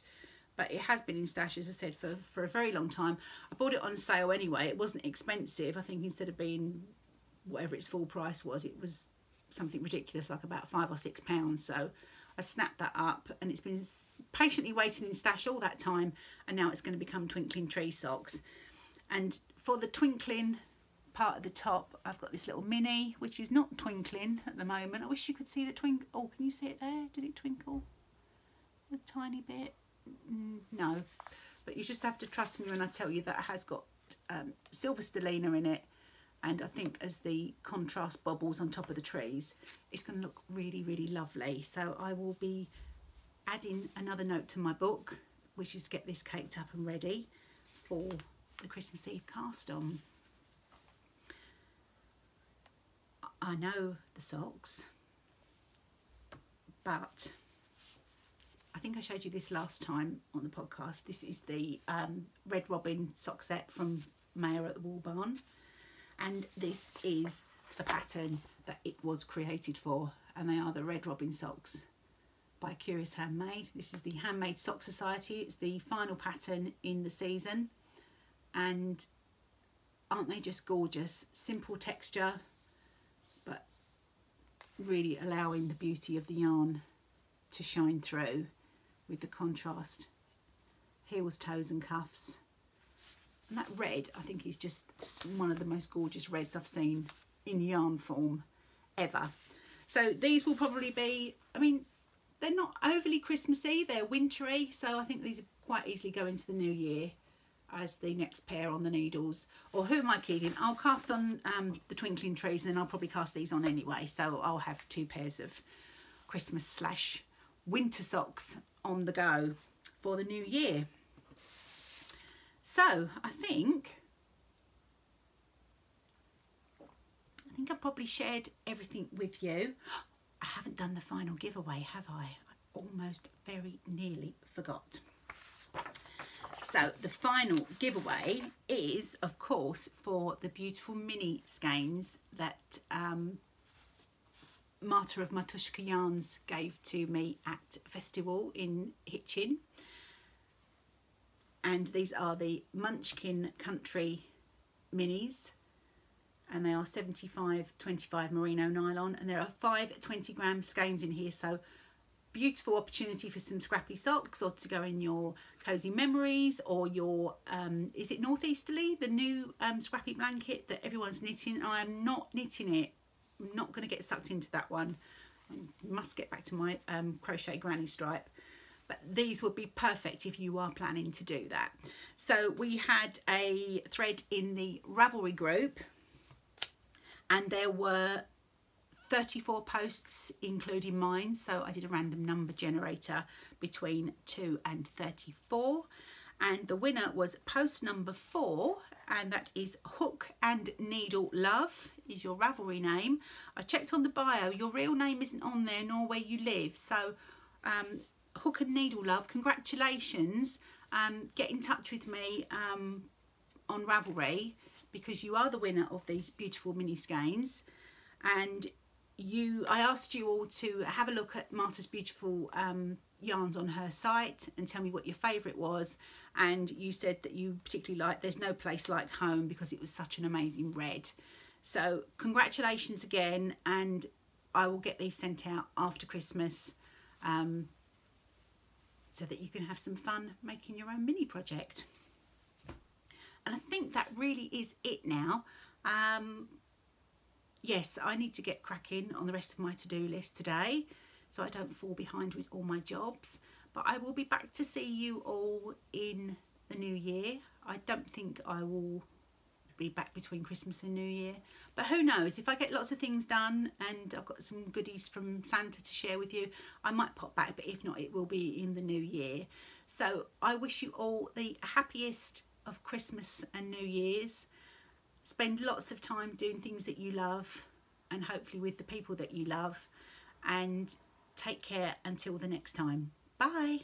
but it has been in stash, as I said, for a very long time. I bought it on sale anyway. It wasn't expensive. I think instead of being whatever its full price was, it was something ridiculous, like about £5 or £6. So I snapped that up, and it's been patiently waiting in stash all that time, and now it's going to become Twinkling Tree socks. And for the twinkling part at the top, I've got this little mini, which is not twinkling at the moment. I wish you could see the twinkle. Oh, can you see it there? Did it twinkle a tiny bit? No, but you just have to trust me when I tell you that it has got silver stellina in it, and I think as the contrast bobbles on top of the trees, it's going to look really lovely. So I will be adding another note to my book, which is to get this caked up and ready for the Christmas Eve cast on. I know the socks, but I think I showed you this last time on the podcast. This is the Red Robin sock set from Mayor at the Wool Barn, and this is the pattern that it was created for, and they are the Red Robin socks by Curious Handmade. This is the Handmade Sock Society. It's the final pattern in the season, and aren't they just gorgeous? Simple texture, but really allowing the beauty of the yarn to shine through with the contrast, heels, toes and cuffs. And that red, I think, is just one of the most gorgeous reds I've seen in yarn form ever. So these will probably be, I mean, they're not overly Christmassy, they're wintry, so I think these quite easily go into the new year as the next pair on the needles. Or who am I kidding? I'll cast on the Twinkling Trees, and then I'll probably cast these on anyway, so I'll have 2 pairs of Christmas / winter socks on the go for the new year. So I think I've probably shared everything with you. I haven't done the final giveaway, have I? I almost very nearly forgot. So the final giveaway is, of course, for the beautiful mini skeins that Marta of Matushka Yarns gave to me at Festival in Hitchin. And these are the Munchkin Country minis, and they are 75/25 merino nylon, and there are 5 20-gram skeins in here, so beautiful opportunity for some scrappy socks, or to go in your cozy memories, or your is it Northeasterly, the new scrappy blanket that everyone's knitting. I am not knitting it. I'm not going to get sucked into that one. I must get back to my crochet granny stripe. But these would be perfect if you are planning to do that. So we had a thread in the Ravelry group, and there were 34 posts, including mine. So I did a random number generator between 2 and 34. And the winner was post number 4. and that is Hook and Needle Love is your Ravelry name. I checked on the bio, your real name isn't on there nor where you live, so Hook and Needle Love, congratulations. Get in touch with me on Ravelry, because you are the winner of these beautiful mini skeins. And I asked you all to have a look at Marta's beautiful yarns on her site and tell me what your favourite was, and you said that you particularly liked There's No Place Like Home because it was such an amazing red. So congratulations again, and I will get these sent out after Christmas so that you can have some fun making your own mini project. And I think that really is it now. Yes, I need to get cracking on the rest of my to-do list today so I don't fall behind with all my jobs. But I will be back to see you all in the new year. I don't think I will be back between Christmas and New Year, but who knows, if I get lots of things done and I've got some goodies from Santa to share with you, I might pop back, but if not, it will be in the new year. So I wish you all the happiest of Christmas and New Year's. Spend lots of time doing things that you love, and hopefully with the people that you love, and take care until the next time. Bye.